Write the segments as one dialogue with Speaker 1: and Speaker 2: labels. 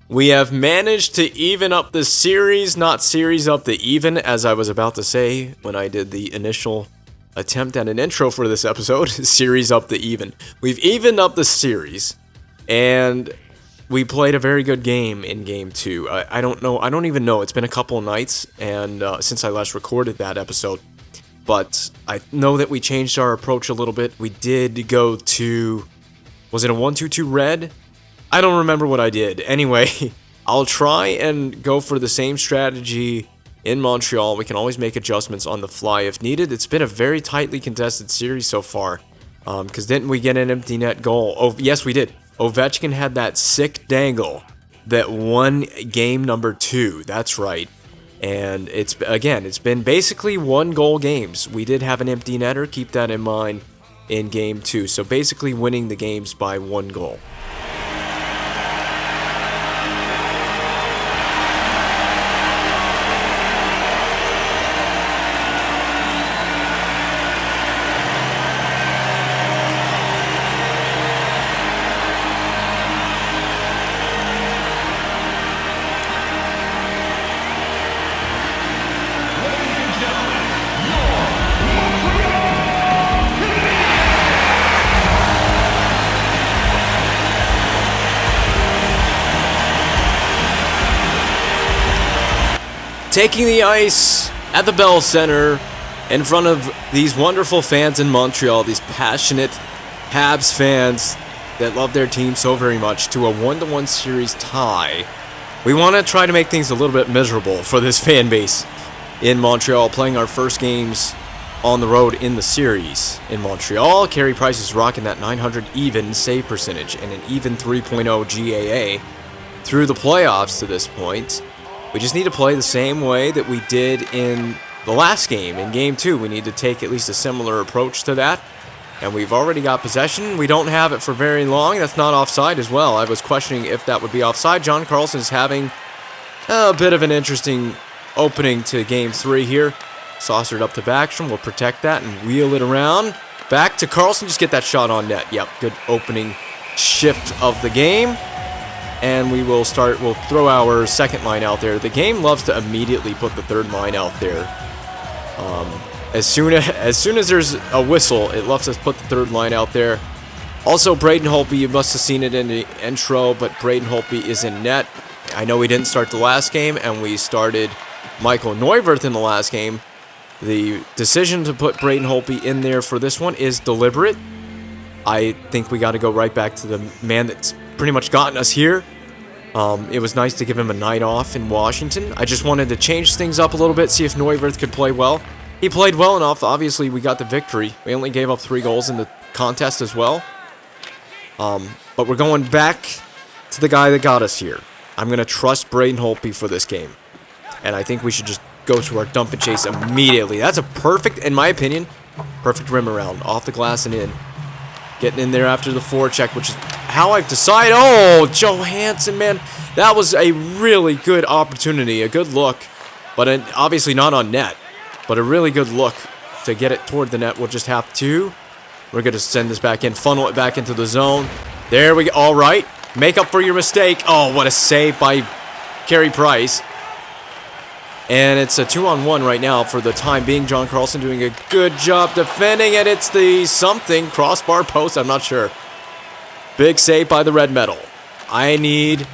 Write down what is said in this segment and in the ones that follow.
Speaker 1: We have managed to even up the series, not series up the even, as I was about to say when I did the initial attempt at an intro for this episode. Series up the even. We've evened up the series, and we played a very good game in Game 2. I don't even know. It's been a couple of nights and since I last recorded that episode, but I know that we changed our approach a little bit. We did go to, was it a 1-2-2 red? I don't remember what I did. Anyway, I'll try and go for the same strategy in Montreal. We can always make adjustments on the fly if needed. It's been a very tightly contested series so far. Because didn't we get an empty net goal? Oh, yes, we did. Ovechkin had that sick dangle that won game number 2. That's right. And it's been basically 1-goal games. We did have an empty netter. Keep that in mind in game 2. So basically winning the games by 1 goal. Taking the ice at the Bell Center in front of these wonderful fans in Montreal, these passionate Habs fans that love their team so very much, to a 1-1 series tie. We want to try to make things a little bit miserable for this fan base in Montreal, playing our first games on the road in the series in Montreal. Carey Price is rocking that 900 even save percentage and an even 3.0 GAA through the playoffs to this point. We just need to play the same way that we did in the last game, in Game 2. We need to take at least a similar approach to that. And we've already got possession. We don't have it for very long. That's not offside as well. I was questioning if that would be offside. John Carlson is having a bit of an interesting opening to Game 3 here. Saucered up to Backstrom. We'll protect that and wheel it around. Back to Carlson. Just get that shot on net. Yep, good opening shift of the game. And we'll throw our second line out there. The game loves to immediately put the third line out there. As soon as there's a whistle, it loves to put the third line out there. Also, Braden Holtby, you must have seen it in the intro, but Braden Holtby is in net. I know we didn't start the last game, and we started Michael Neuwirth in the last game. The decision to put Braden Holtby in there for this one is deliberate. I think we got to go right back to the man that's pretty much gotten us here. It was nice to give him a night off in Washington. I just wanted to change things up a little bit, see if Neuwirth could play well. He played well enough. Obviously, we got the victory. We only gave up 3 goals in the contest as well. But we're going back to the guy that got us here. I'm going to trust Braden Holtby for this game. And I think we should just go to our dump and chase immediately. That's a perfect, in my opinion, perfect rim around. Off the glass and in. Getting in there after the forecheck, which is how I've decided. Oh, Johansson, man. That was a really good opportunity, a good look. But obviously not on net. But a really good look to get it toward the net. We'll just have to. We're going to send this back in, funnel it back into the zone. There we go. All right. Make up for your mistake. Oh, what a save by Carey Price. And it's a 2-on-1 right now for the time being. John Carlson doing a good job defending it. It's the something crossbar post. I'm not sure. Big save by the Red Medal. I need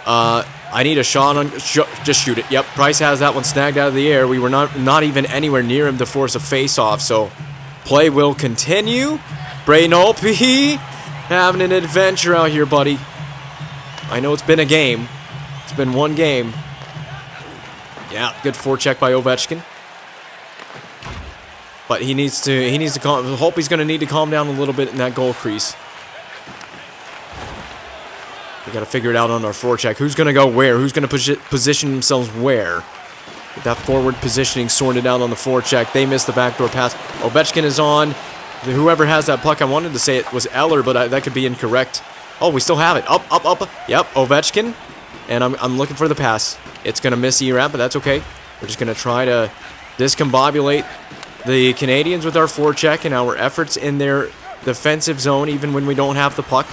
Speaker 1: a shot on. Just shoot it. Yep, Price has that one snagged out of the air. We were not even anywhere near him to force a face-off. So play will continue. Braden Holtby having an adventure out here, buddy. I know it's been a game. It's been one game. Yeah, good forecheck by Ovechkin. But he needs to calm. Holtby's going to need to calm down a little bit in that goal crease. We got to figure it out on our forecheck. Who's going to go where? Who's going to position themselves where? Get that forward positioning sorted out on the forecheck. They missed the backdoor pass. Ovechkin is on. Whoever has that puck, I wanted to say it was Eller, but that could be incorrect. Oh, we still have it. Up. Yep, Ovechkin. And I'm looking for the pass. It's going to miss Erap, but that's okay. We're just going to try to discombobulate the Canadiens with our forecheck and our efforts in their defensive zone, even when we don't have the puck.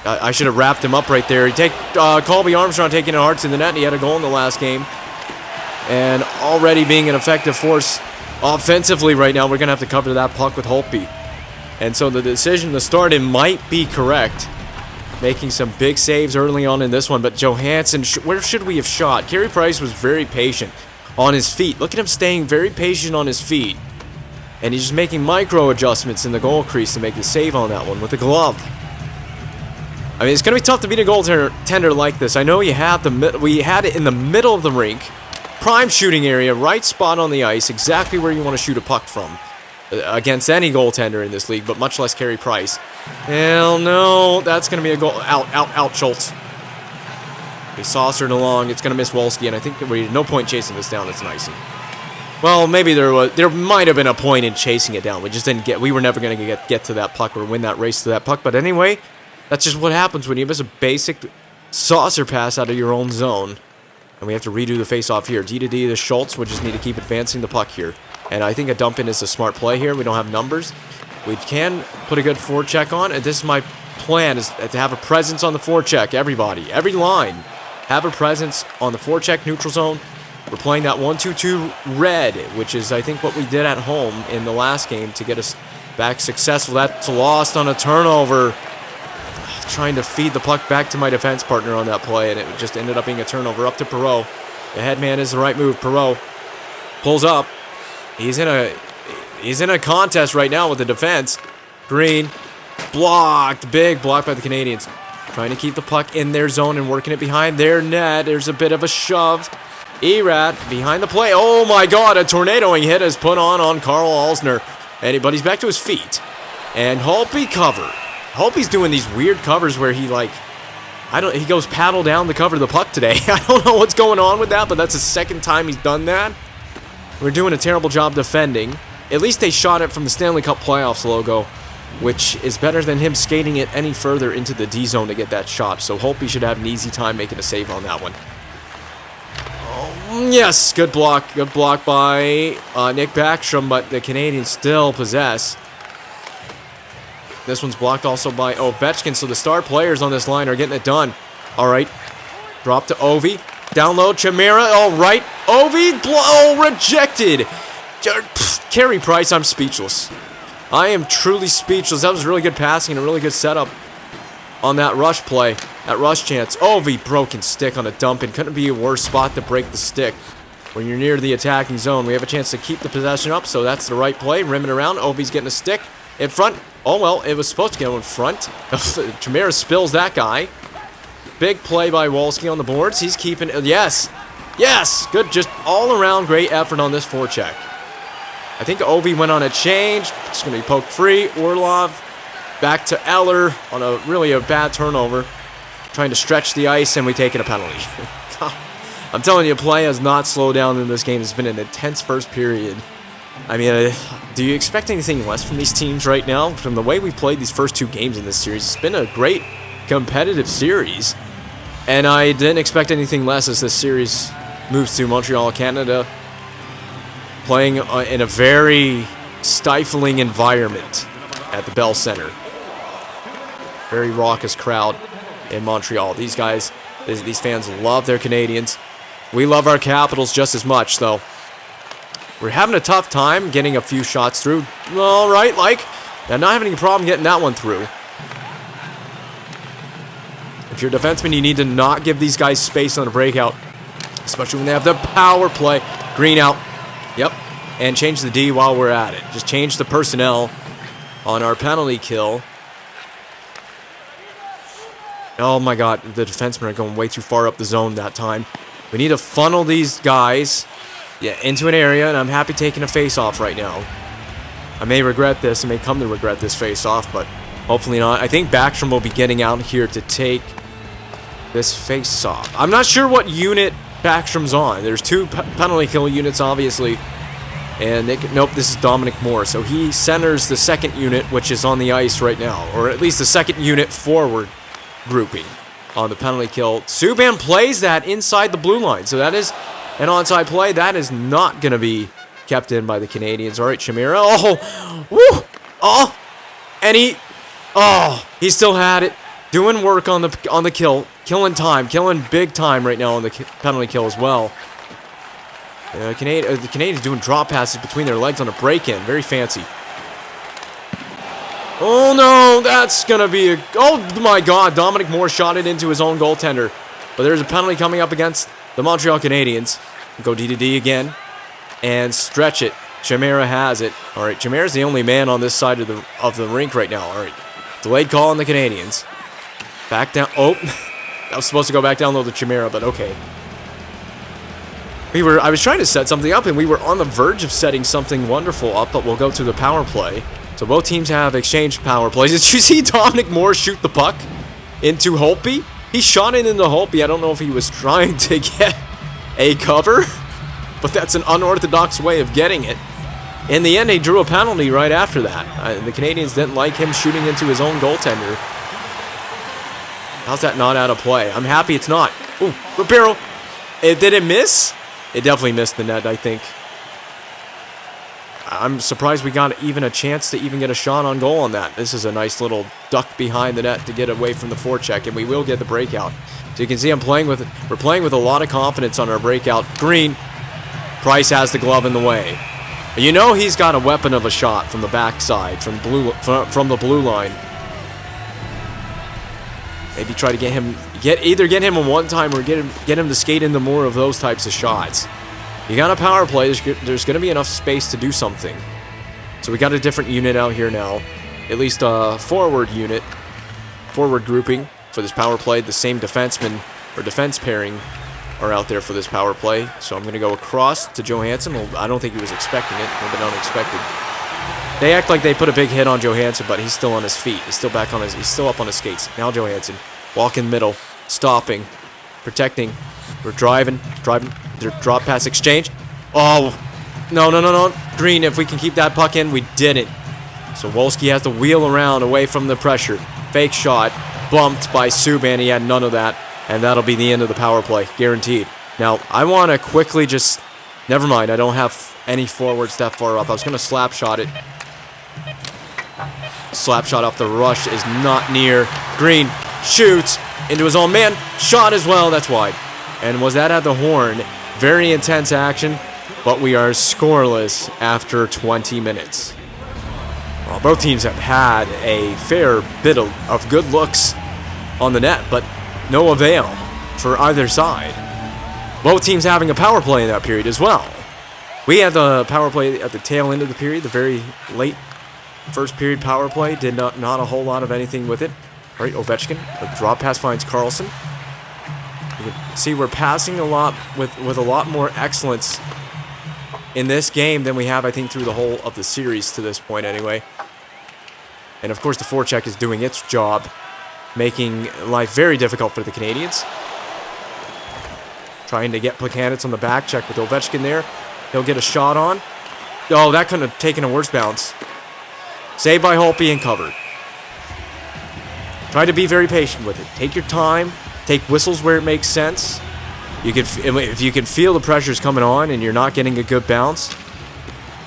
Speaker 1: I should have wrapped him up right there. Colby Armstrong taking it hard to the net, and he had a goal in the last game. And already being an effective force offensively right now, we're going to have to cover that puck with Holtby. And so the decision to start him might be correct. Making some big saves early on in this one, but Johansson, where should we have shot? Carey Price was very patient on his feet. Look at him staying very patient on his feet. And he's just making micro adjustments in the goal crease to make the save on that one with the glove. I mean, it's going to be tough to beat a goaltender like this. I know we had it in the middle of the rink. Prime shooting area, right spot on the ice, exactly where you want to shoot a puck from. Against any goaltender in this league, but much less Carey Price. Hell no, that's going to be a goal. Out, Schultz. He saucered along. It's going to miss Wolski, and I think there's no point chasing this down. It's an icing. Well, maybe there might have been a point in chasing it down. We just didn't get. We were never going to get to that puck or win that race to that puck. But anyway, that's just what happens when you miss a basic saucer pass out of your own zone, and we have to redo the face-off here. D to D to Schultz. We just need to keep advancing the puck here. And I think a dump-in is a smart play here. We don't have numbers. We can put a good forecheck on. And this is my plan, is to have a presence on the forecheck. Everybody, every line, have a presence on the forecheck neutral zone. We're playing that 1-2-2 red, which is, I think, what we did at home in the last game to get us back successful. That's lost on a turnover. Trying to feed the puck back to my defense partner on that play, and it just ended up being a turnover up to Perreault. The head man is the right move. Perreault pulls up. He's in a contest right now with the defense. Green blocked, big block by the Canadiens. Trying to keep the puck in their zone and working it behind their net. There's a bit of a shove. Erat behind the play. Oh my God, a tornadoing hit is put on Carl Alsner. But he's back to his feet. And Holtby covered. Holtby's doing these weird covers where he he goes paddle down to cover the puck today. I don't know what's going on with that, but that's the second time he's done that. We're doing a terrible job defending. At least they shot it from the Stanley Cup Playoffs logo, which is better than him skating it any further into the D zone to get that shot. So Holtby should have an easy time making a save on that one. Oh, yes, good block. Good block by Nick Backstrom, but the Canadiens still possess. This one's blocked also by Ovechkin, so the star players on this line are getting it done. All right, drop to Ovi. Download, Chimera, all right. Ovi, rejected. Carey Price, I'm speechless. I am truly speechless. That was really good passing and a really good setup on that rush play, that rush chance. Ovi, broken stick on a dump, and couldn't be a worse spot to break the stick. When you're near the attacking zone, we have a chance to keep the possession up, so that's the right play. Rimming around, Ovi's getting a stick in front. Oh, well, it was supposed to go in front. Chimera spills that guy. Big play by Wolski on the boards. He's keeping it. Yes. Yes. Good. Just all around great effort on this forecheck. I think Ovi went on a change. It's going to be poked free. Orlov back to Eller on a bad turnover. Trying to stretch the ice, and we take it a penalty. I'm telling you, play has not slowed down in this game. It's been an intense first period. I mean, do you expect anything less from these teams right now? From the way we've played these first two games in this series, it's been a great competitive series. And I didn't expect anything less as this series moves to Montreal, Canada, playing in a very stifling environment at the Bell Center. Very raucous crowd in Montreal. These guys, these fans love their Canadiens. We love our Capitals just as much, though. We're having a tough time getting a few shots through. All right, I'm not having any problem getting that one through. If you're a defenseman, you need to not give these guys space on a breakout, especially when they have the power play. Green out. Yep. And change the D while we're at it. Just change the personnel on our penalty kill. Oh my God, the defensemen are going way too far up the zone that time. We need to funnel these guys into an area, and I'm happy taking a face-off right now. I may regret this. I may come to regret this face-off, but hopefully not. I think Backstrom will be getting out here to take this face-off. I'm not sure what unit Backstrom's on. There's two penalty kill units, obviously. And nope, this is Dominic Moore. So he centers the second unit, which is on the ice right now. Or at least the second unit forward grouping on the penalty kill. Subban plays that inside the blue line. So that is an onside play. That is not going to be kept in by the Canadiens. All right, Chimera. Oh, woo! Oh, and he still had it. doing work on the kill, killing time, killing big time right now on the penalty kill as well. The Canadiens doing drop passes between their legs on a break-in, very fancy. Oh no, that's gonna be a... Oh my God, Dominic Moore shot it into his own goaltender. But there's a penalty coming up against the Montreal Canadiens. Go D-to-D again. And stretch it. Chimera has it. Alright, Chimera's the only man on this side of the rink right now. Alright, delayed call on the Canadiens. Back down. Oh, that was supposed to go back down low to Chimera, but okay. I was trying to set something up, and we were on the verge of setting something wonderful up, but we'll go to the power play. So both teams have exchanged power plays. Did you see Dominic Moore shoot the puck into Holtby? He shot it into Holtby. I don't know if he was trying to get a cover, but that's an unorthodox way of getting it. In the end, he drew a penalty right after that. The Canadiens didn't like him shooting into his own goaltender. How's that not out of play? I'm happy it's not. Ooh, Ribeiro. Did it miss? It definitely missed the net, I think. I'm surprised we got even a chance to even get a shot on goal on that. This is a nice little duck behind the net to get away from the forecheck, and we will get the breakout. So you can see we're playing with a lot of confidence on our breakout. Green. Price has the glove in the way. You know he's got a weapon of a shot from the backside, from the blue line. Maybe try to get him a one-time or get him to skate into more of those types of shots. You got a power play, there's going to be enough space to do something. So we got a different unit out here now. At least a forward grouping for this power play. The same defenseman or defense pairing are out there for this power play. So I'm going to go across to Johansson. Well, I don't think he was expecting it. A little bit unexpected. They act like they put a big hit on Johansson, but he's still on his feet. He's still up on his skates. Now Johansson, walk in middle, stopping, protecting. We're driving. Their drop pass exchange. Oh, no. Green, if we can keep that puck in, we didn't. So Wolski has to wheel around away from the pressure. Fake shot, bumped by Subban. He had none of that, and that'll be the end of the power play, guaranteed. Now, I want to quickly just... Never mind, I don't have any forwards that far up. I was going to slap shot it. Slap shot off the rush is not near. Green shoots into his own man. Shot as well, that's wide. And was that at the horn? Very intense action, but we are scoreless after 20 minutes. Well, both teams have had a fair bit of good looks on the net, but no avail for either side. Both teams having a power play in that period as well. We had the power play at the tail end of the period, the very late first period power play. Did not a whole lot of anything with it. All right, Ovechkin, a drop pass finds Carlson. You can see we're passing a lot with a lot more excellence in this game than we have, I think, through the whole of the series to this point anyway. And of course the forecheck is doing its job, making life very difficult for the Canadiens. Trying to get Plekanec on the back check with Ovechkin there. He'll get a shot on. Oh, that couldn't have taken a worse bounce. Saved by Holtby and covered. Try to be very patient with it. Take your time. Take whistles where it makes sense. If you can feel the pressures coming on and you're not getting a good bounce,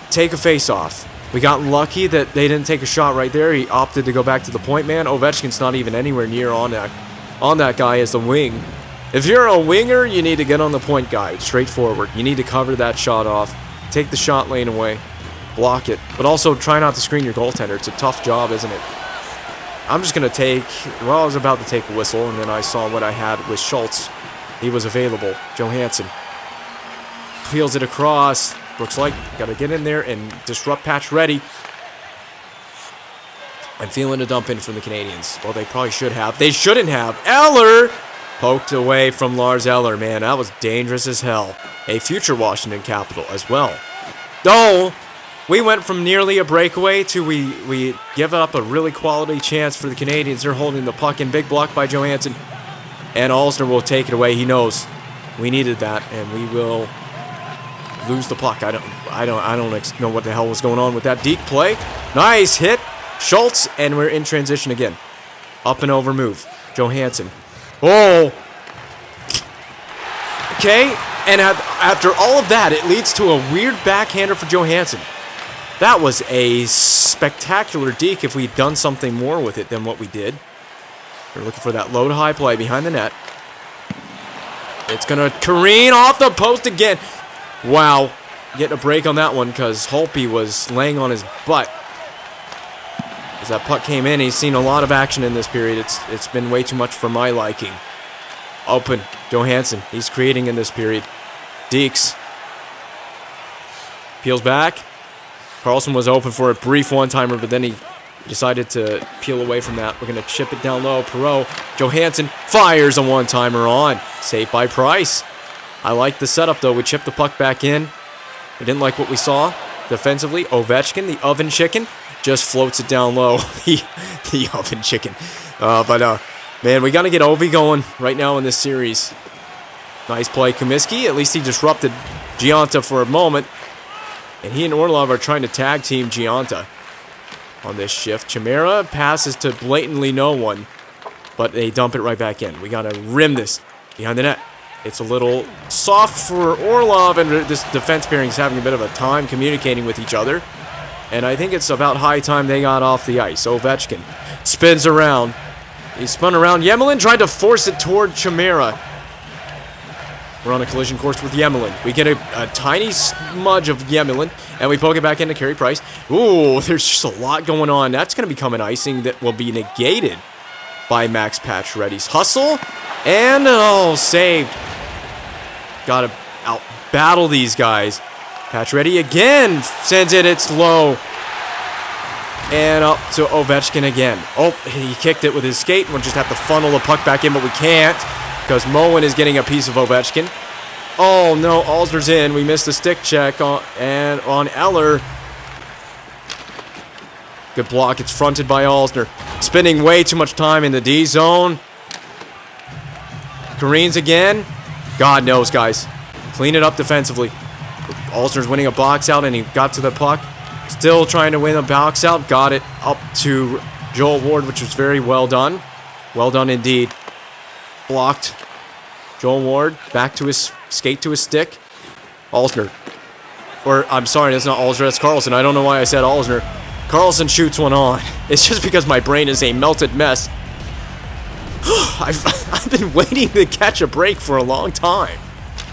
Speaker 1: take a face-off. We got lucky that they didn't take a shot right there. He opted to go back to the point man. Ovechkin's not even anywhere near on that guy as the wing. If you're a winger, you need to get on the point guy, straightforward. You need to cover that shot off. Take the shot lane away. Block it. But also try not to screen your goaltender. It's a tough job, isn't it? I'm just going to take... Well, I was about to take a whistle, and then I saw what I had with Schultz. He was available. Johansson peels it across. Looks like got to get in there and disrupt patch ready. I'm feeling a dump in from the Canadiens. Well, they probably should have. They shouldn't have. Eller poked away from Lars Eller. Man, that was dangerous as hell. A future Washington Capital as well. Oh, we went from nearly a breakaway to we give up a really quality chance for the Canadiens. They're holding the puck in. Big block by Johansson. And Alsner will take it away. He knows we needed that, and we will lose the puck. I don't know what the hell was going on with that deep play. Nice hit. Schultz, and we're in transition again. Up and over move. Johansson. Oh. Okay, and after all of that, it leads to a weird backhander for Johansson. That was a spectacular deke if we'd done something more with it than what we did. They're looking for that low to high play behind the net. It's going to careen off the post again. Wow. Getting a break on that one because Holtby was laying on his butt. As that puck came in, he's seen a lot of action in this period. It's been way too much for my liking. Open. Johansson. He's creating in this period. Deeks. Peels back. Karlsson was open for a brief one-timer, but then he decided to peel away from that. We're going to chip it down low. Perreault. Johansson fires a one-timer on. Saved by Price. I like the setup, though. We chipped the puck back in. We didn't like what we saw defensively. Ovechkin, the oven chicken, just floats it down low. the oven chicken. Man, we got to get Ovi going right now in this series. Nice play, Comiskey. At least he disrupted Gionta for a moment. And he and Orlov are trying to tag team Gionta on this shift. Chimera passes to blatantly no one, but they dump it right back in. We got to rim this behind the net. It's a little soft for Orlov, and this defense pairing is having a bit of a time communicating with each other. And I think it's about high time they got off the ice. Ovechkin spins around. He spun around. Yemelin tried to force it toward Chimera. We're on a collision course with Yemelin. We get a tiny smudge of Yemelin, and we poke it back into Carey Price. Ooh, there's just a lot going on. That's going to become an icing that will be negated by Max Pacioretty's hustle. And, oh, saved. Got to out-battle these guys. Pacioretty again sends it. It's low. And up to Ovechkin again. Oh, he kicked it with his skate. We'll just have to funnel the puck back in, but we can't because Moen is getting a piece of Ovechkin. Oh, no, Alsner's in. We missed the stick check on Eller. Good block. It's fronted by Alsner. Spending way too much time in the D zone. Careens again. God knows, guys. Clean it up defensively. Alsner's winning a box out, and he got to the puck. Still trying to win a box out. Got it up to Joel Ward, which was very well done. Well done indeed. Blocked. Joel Ward back to his skate to his stick. Alsner. Or, I'm sorry, that's not Alsner, that's Karlsson. I don't know why I said Alsner. Karlsson shoots one on. It's just because my brain is a melted mess. I've been waiting to catch a break for a long time.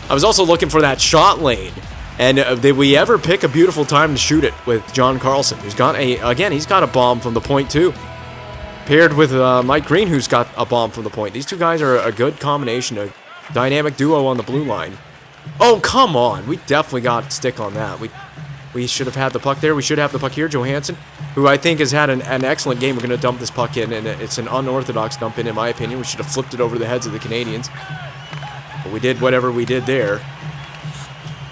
Speaker 1: I was also looking for that shot lane. And did we ever pick a beautiful time to shoot it with John Karlsson, who's got he's got a bomb from the point too. Paired with Mike Green, who's got a bomb from the point. These two guys are a good combination, a dynamic duo on the blue line. Oh, come on. We definitely got stick on that. We should have had the puck there. We should have the puck here. Johansson, who I think has had an excellent game. We're going to dump this puck in, and it's an unorthodox dump in my opinion. We should have flipped it over the heads of the Canadiens. But we did whatever we did there.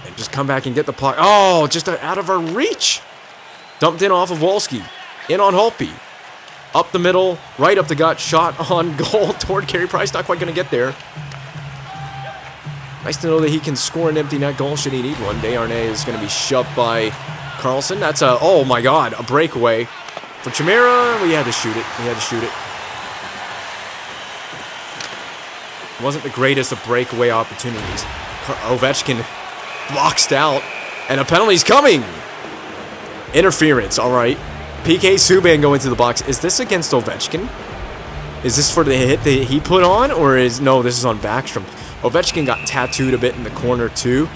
Speaker 1: And just come back and get the puck. Oh, just out of our reach. Dumped in off of Wolski. In on Holtby. Up the middle, right up the gut, shot on goal toward Carey Price. Not quite going to get there. Nice to know that he can score an empty net goal should he need one. Desharnais is going to be shoved by Karlsson. That's oh my God, a breakaway. For Chimera, we had to shoot it. It wasn't the greatest of breakaway opportunities. Ovechkin boxed out, and a penalty's coming. Interference, all right. PK Subban going to the box. Is this against Ovechkin? Is this for the hit that he put on, or no, this is on Backstrom. Ovechkin got tattooed a bit in the corner too,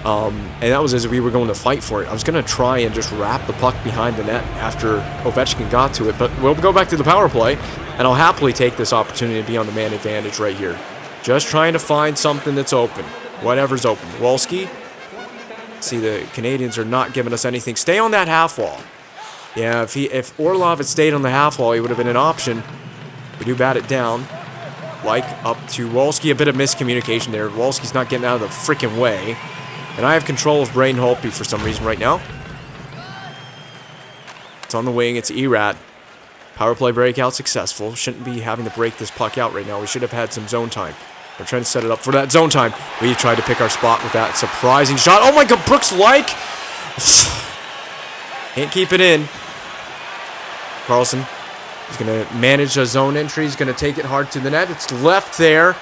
Speaker 1: and that was as we were going to fight for it. I was going to try and just wrap the puck behind the net after Ovechkin got to it, but we'll go back to the power play, and I'll happily take this opportunity to be on the man advantage right here. Just trying to find something that's open. Whatever's open. Wolski. See, the Canadiens are not giving us anything. Stay on that half wall. Yeah, if Orlov had stayed on the half wall, he would have been an option. We do bat it down. Like, up to Wolski. A bit of miscommunication there. Wolski's not getting out of the freaking way. And I have control of Braden Holtby for some reason right now. It's on the wing. It's Erat. Power play breakout successful. Shouldn't be having to break this puck out right now. We should have had some zone time. We're trying to set it up for that zone time. We tried to pick our spot with that surprising shot. Oh my God, Brooks like. Can't keep it in. Karlsson. He's going to manage a zone entry. He's going to take it hard to the net. It's left there.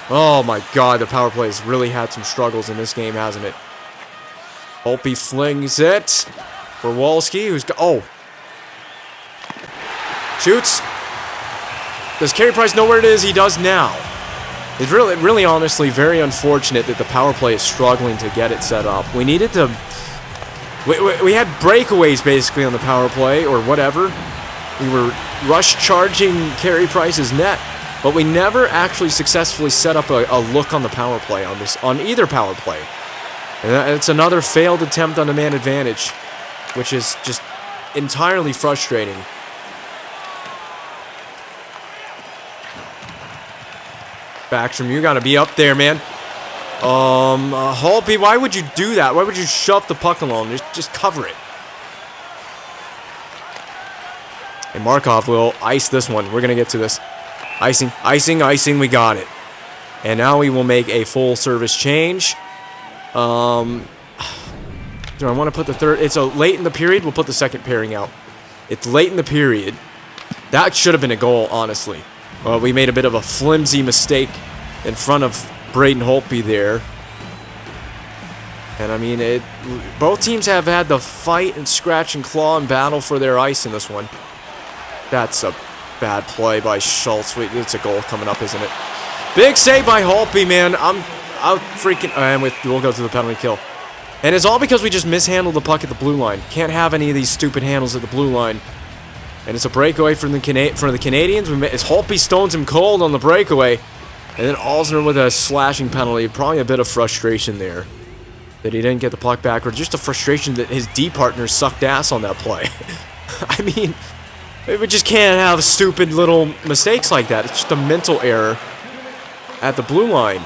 Speaker 1: Oh, my God. The power play has really had some struggles in this game, hasn't it? Holtby flings it for Wolski, who's... Oh. Shoots. Does Carey Price know where it is? He does now. It's really honestly very unfortunate that the power play is struggling to get it set up. We needed to... We had breakaways basically on the power play or whatever. We were rush charging Carey Price's net, but we never actually successfully set up a look on the power play on either power play. And it's another failed attempt on a man advantage, which is just entirely frustrating. Backstrom, you gotta be up there, man. Holtby, why would you do that? Why would you shove the puck along? Just cover it. And Markov will ice this one. We're gonna get to this. Icing, we got it. And now we will make a full service change. Do I want to put the third? It's a late in the period. We'll put the second pairing out. It's late in the period. That should have been a goal, honestly. We made a bit of a flimsy mistake in front of Braden Holtby there. And I mean, both teams have had to fight and scratch and claw and battle for their ice in this one. That's a bad play by Schultz. Wait, it's a goal coming up, isn't it? Big save by Holtby, man. I'll freaking... And we'll go to the penalty kill. And it's all because we just mishandled the puck at the blue line. Can't have any of these stupid handles at the blue line. And it's a breakaway from the Canadiens. As Holtby stones him cold on the breakaway. And then Alzner with a slashing penalty. Probably a bit of frustration there that he didn't get the puck back. Or just a frustration that his D partner sucked ass on that play. I mean, we just can't have stupid little mistakes like that. It's just a mental error at the blue line.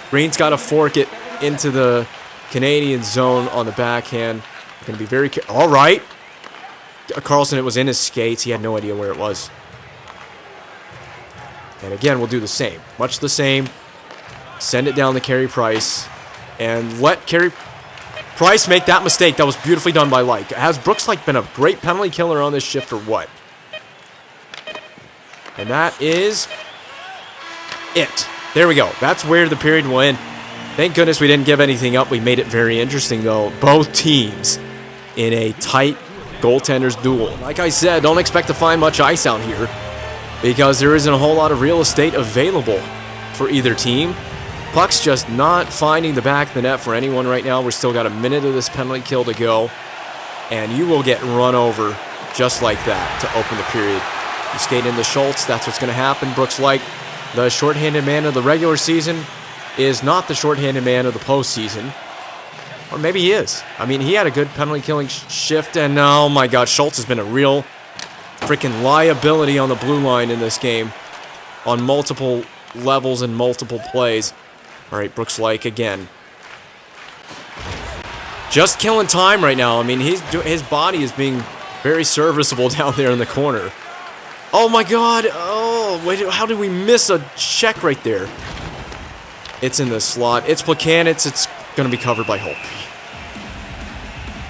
Speaker 1: Green's got to fork it into the Canadian zone on the backhand. Going to be very careful. All right. Carlson, it was in his skates. He had no idea where it was. And again, we'll do the same. Much the same. Send it down to Carey Price. And let Carey Price make that mistake. That was beautifully done by Lyke. Has Brooks Lyke been a great penalty killer on this shift or what? And that is it. There we go. That's where the period will end. Thank goodness we didn't give anything up. We made it very interesting, though. Both teams in a tight goaltenders duel. Like I said, don't expect to find much ice out here because there isn't a whole lot of real estate available for either team. Puck's just not finding the back of the net for anyone right now. We're still got a minute of this penalty kill to go, and you will get run over just like that to open the period. You skate into Schultz. That's what's going to happen. Brooks Lyke, the shorthanded man of the regular season, is not the shorthanded man of the postseason. Or maybe he is. I mean, he had a good penalty killing shift, and oh my god, Schultz has been a real freaking liability on the blue line in this game on multiple levels and multiple plays. All right, Brooks Lyke again. Just killing time right now. I mean, his body is being very serviceable down there in the corner. Oh my god. Oh, wait, how did we miss a check right there? It's in the slot. It's Placanitz. It's going to be covered by Hope.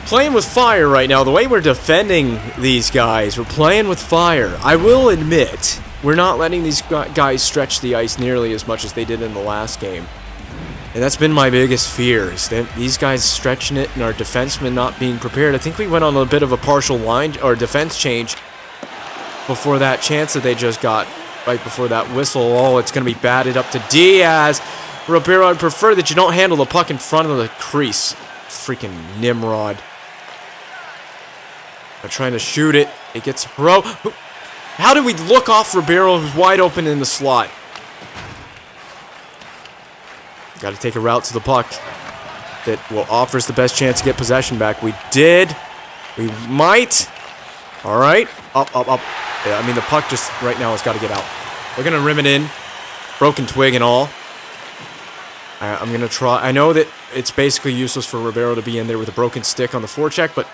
Speaker 1: Playing with fire right now. The way we're defending these guys, we're playing with fire. I will admit, we're not letting these guys stretch the ice nearly as much as they did in the last game. And that's been my biggest fear, is that these guys stretching it and our defensemen not being prepared. I think we went on a bit of a partial line or defense change before that chance that they just got, right before that whistle. Oh, it's going to be batted up to Diaz. Ribeiro, I'd prefer that you don't handle the puck in front of the crease. Freaking Nimrod. They're trying to shoot it. It gets How did we look off Ribeiro, who's wide open in the slot? Got to take a route to the puck that will offer us the best chance to get possession back. We did. We might. All right. Up. Yeah, I mean, the puck just right now has got to get out. We're going to rim it in. Broken twig and all. I'm going to try. I know that it's basically useless for Ribeiro to be in there with a broken stick on the forecheck, but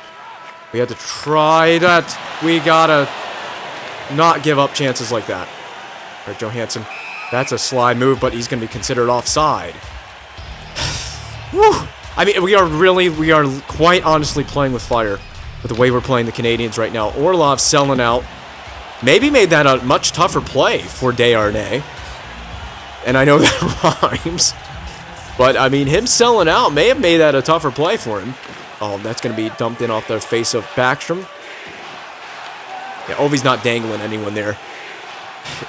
Speaker 1: we had to try that. We got to not give up chances like that. All right, Johansson. That's a slide move, but he's going to be considered offside. Whew. I mean, we are quite honestly playing with fire with the way we're playing the Canadiens right now. Orlov selling out. Maybe made that a much tougher play for Desharnais. And I know that rhymes. But, I mean, him selling out may have made that a tougher play for him. Oh, that's going to be dumped in off the face of Backstrom. Yeah, Ovi's not dangling anyone there.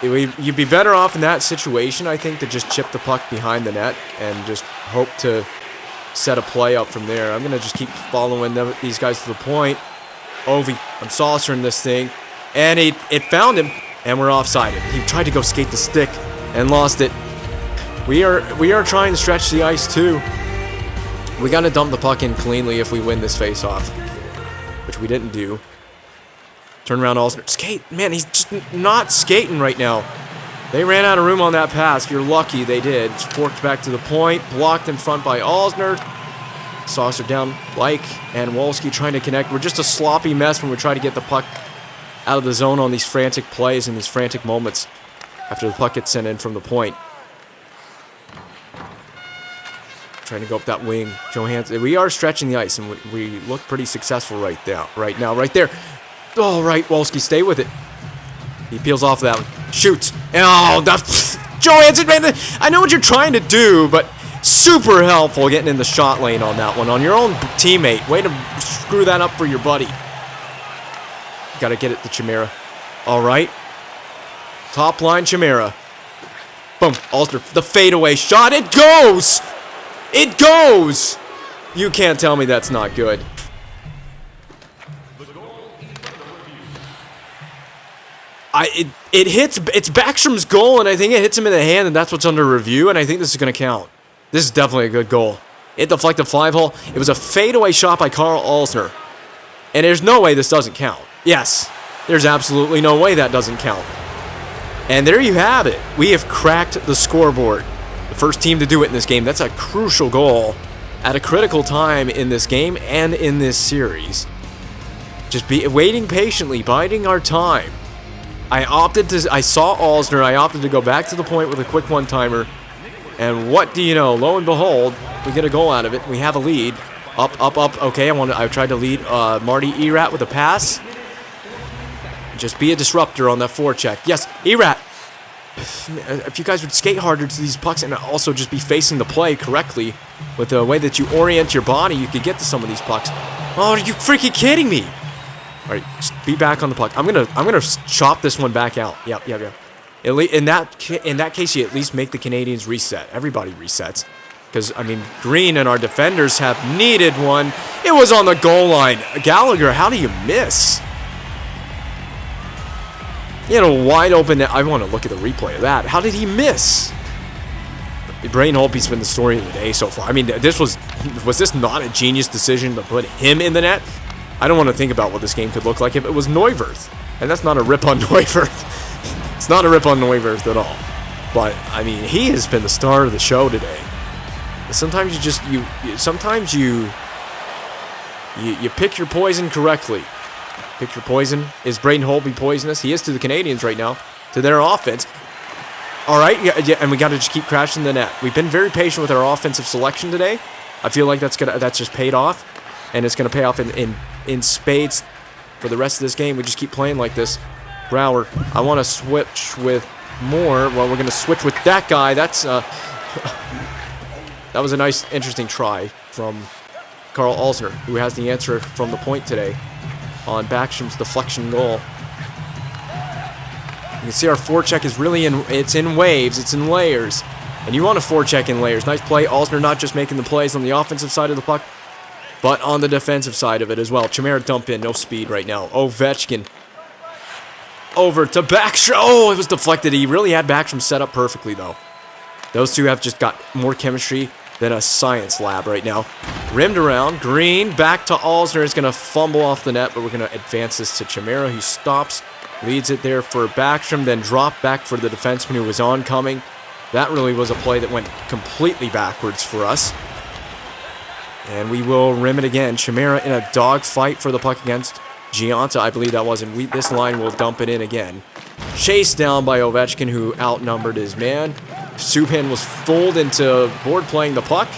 Speaker 1: You'd be better off in that situation, I think, to just chip the puck behind the net and just hope to set a play up from there. I'm going to just keep following these guys to the point. Ovi, I'm saucering this thing. And it found him, and we're offside. He tried to go skate the stick and lost it. We are trying to stretch the ice, too. We got to dump the puck in cleanly if we win this face-off, which we didn't do. Turn around, Alsner. Skate. Man, he's just not skating right now. They ran out of room on that pass. You're lucky they did. It's forked back to the point. Blocked in front by Alsner. Saucer down. And Wolski trying to connect. We're just a sloppy mess when we try to get the puck out of the zone on these frantic plays and these frantic moments after the puck gets sent in from the point. Trying to go up that wing. Johansson. We are stretching the ice, and we look pretty successful right now. Right there. All right, Wolski, stay with it. He peels off that one. Shoots. Oh, that's Johansson, man. I know what you're trying to do, but super helpful getting in the shot lane on that one. On your own teammate. Way to screw that up for your buddy. Got to get it to Chimera. All right. Top line, Chimera. Boom. Alster, the fadeaway shot. It goes. It goes. You can't tell me that's not good. It hits, it's Backstrom's goal, and I think it hits him in the hand, and that's what's under review, and I think this is going to count. This is definitely a good goal. It deflected fly hole. It was a fadeaway shot by Carl Alsner. And there's no way this doesn't count. Yes, there's absolutely no way that doesn't count. And there you have it. We have cracked the scoreboard. The first team to do it in this game. That's a crucial goal at a critical time in this game and in this series. Just waiting patiently, biding our time. I saw Alsner, I opted to go back to the point with a quick one-timer, and what do you know, lo and behold, we get a goal out of it, we have a lead, up, okay, I tried to lead Marty Erat with a pass, just be a disruptor on that forecheck, yes, Erat, if you guys would skate harder to these pucks and also just be facing the play correctly, with the way that you orient your body, you could get to some of these pucks. Oh, are you freaking kidding me? All right, just be back on the puck. I'm gonna chop this one back out. Yep. In that case, you at least make the Canadiens reset. Everybody resets, because I mean, Green and our defenders have needed one. It was on the goal line. Gallagher, how do you miss? You know, wide open. I want to look at the replay of that. How did he miss? Brain Holtby's been the story of the day so far. I mean, was this not a genius decision to put him in the net? I don't want to think about what this game could look like if it was Neuwirth. And that's not a rip on Neuwirth. It's not a rip on Neuwirth at all. But, I mean, he has been the star of the show today. Sometimes you pick your poison correctly. Pick your poison. Is Braden Holtby poisonous? He is to the Canadiens right now. To their offense. All right, yeah, and we got to just keep crashing the net. We've been very patient with our offensive selection today. I feel like that's just paid off. And it's going to pay off in spades for the rest of this game. We just keep playing like this. Brower, I want to switch with more. Well, we're going to switch with that guy. That's that was a nice, interesting try from Carl Alsner, who has the answer from the point today on Backstrom's deflection goal. You can see our forecheck is really it's in waves, it's in layers. And you want a forecheck in layers. Nice play. Alsner not just making the plays on the offensive side of the puck, but on the defensive side of it as well. Chimera dump in, no speed right now. Ovechkin over to Backstrom. Oh, it was deflected. He really had Backstrom set up perfectly, though. Those two have just got more chemistry than a science lab right now. Rimmed around. Green back to Alsner. Is going to fumble off the net, but we're going to advance this to Chimera, who stops, leads it there for Backstrom, then drop back for the defenseman who was oncoming. That really was a play that went completely backwards for us. And we will rim it again. Chimera in a dogfight for the puck against Gianta, I believe that was. And this line will dump it in again. Chased down by Ovechkin, who outnumbered his man. Subban was fooled into board playing the puck.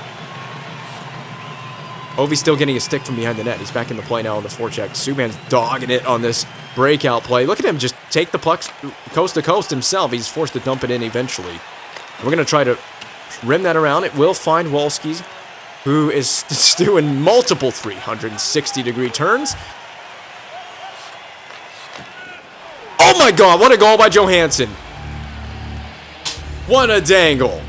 Speaker 1: Ovi's still getting a stick from behind the net. He's back in the play now on the forecheck. Subban's dogging it on this breakout play. Look at him just take the puck coast to coast himself. He's forced to dump it in eventually. We're going to try to rim that around. It will find Wolski's, who is doing multiple 360-degree turns. Oh my God, what a goal by Johansson. What a dangle.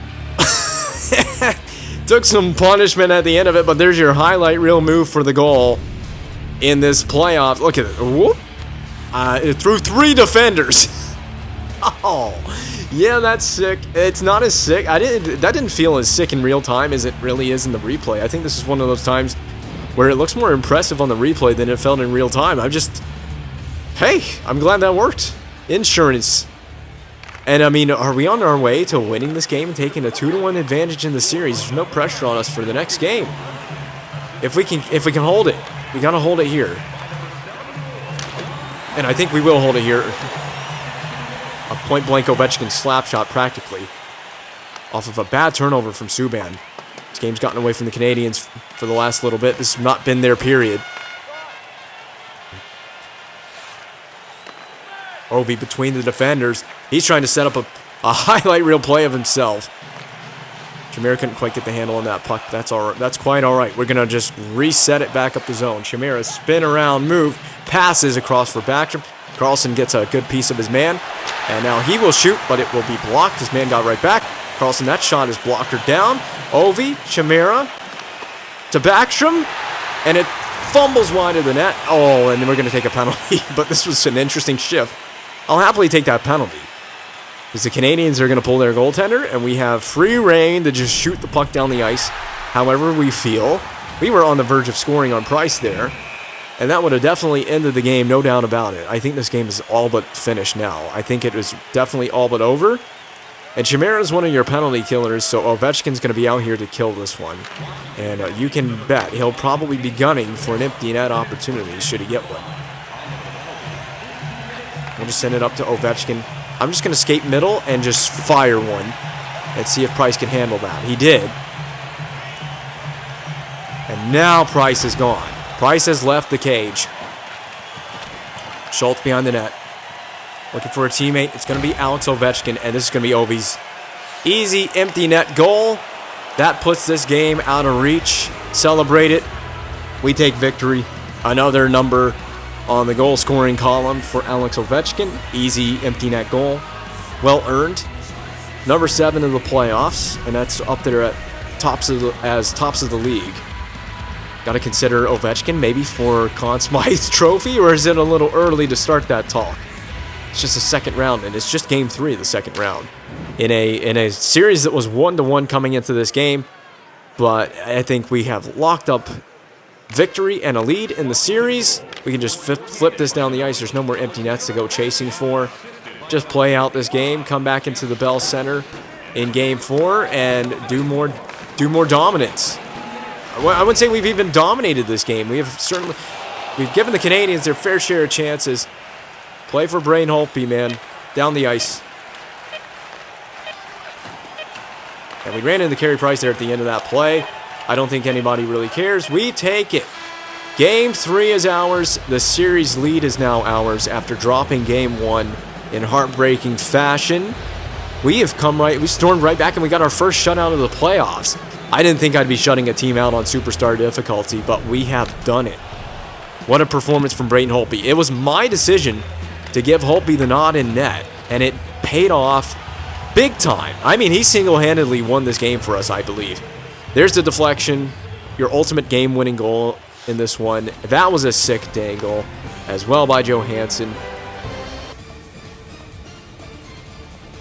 Speaker 1: Took some punishment at the end of it, but there's your highlight reel move for the goal in this playoff. Look at it. Whoop. It threw 3 defenders. Oh, yeah, that's sick. It's not as sick. That didn't feel as sick in real time as it really is in the replay. I think this is one of those times where it looks more impressive on the replay than it felt in real time. Hey, I'm glad that worked. Insurance. And I mean, are we on our way to winning this game and taking a 2-1 advantage in the series? There's no pressure on us for the next game. If we can hold it, we gotta hold it here. And I think we will hold it here. A point-blank Ovechkin slap shot, practically, off of a bad turnover from Subban. This game's gotten away from the Canadiens for the last little bit. This has not been their period. Ovi between the defenders. He's trying to set up a highlight reel play of himself. Chimera couldn't quite get the handle on that puck. That's all right. That's quite all right. We're going to just reset it back up the zone. Chimera spin around, move, passes across for Backstrom. Carlson gets a good piece of his man. And now he will shoot, but it will be blocked. His man got right back. Carlson, that shot is blocker down. Ovi, Chimera to Backstrom. And it fumbles wide of the net. Oh, and then we're going to take a penalty. But this was an interesting shift. I'll happily take that penalty, because the Canadiens are going to pull their goaltender, and we have free reign to just shoot the puck down the ice however we feel. We were on the verge of scoring on Price there, and that would have definitely ended the game, no doubt about it. I think this game is all but finished now. I think it is definitely all but over. And Chimera is one of your penalty killers, so Ovechkin's going to be out here to kill this one. And you can bet he'll probably be gunning for an empty net opportunity should he get one. We'll just send it up to Ovechkin. I'm just going to skate middle and just fire one and see if Price can handle that. He did. And now Price is gone. Price has left the cage. Schultz behind the net. Looking for a teammate. It's going to be Alex Ovechkin, and this is going to be Ovi's easy empty net goal. That puts this game out of reach. Celebrate it. We take victory. Another number on the goal scoring column for Alex Ovechkin. Easy empty net goal. Well earned. Number 7 in the playoffs, and that's up there at tops of the league. Got to consider Ovechkin maybe for Conn Smythe Trophy, or is it a little early to start that talk? It's just a second round, and it's just game 3 of the second round in a series that was 1-1 coming into this game. But I think we have locked up victory and a lead in the series. We can just flip this down the ice. There's no more empty nets to go chasing for. Just play out this game, come back into the Bell Center in game 4, and do more dominance. I wouldn't say we've even dominated this game. We've given the Canadiens their fair share of chances. Play for Brain Holtby, man. Down the ice. And we ran into Carey Price there at the end of that play. I don't think anybody really cares. We take it. Game 3 is ours. The series lead is now ours after dropping game 1 in heartbreaking fashion. We stormed right back, and we got our first shutout of the playoffs. I didn't think I'd be shutting a team out on superstar difficulty, but we have done it. What a performance from Braden Holtby. It was my decision to give Holtby the nod in net, and it paid off big time. I mean, he single-handedly won this game for us, I believe. There's the deflection, your ultimate game-winning goal in this one. That was a sick dangle as well by Johansson.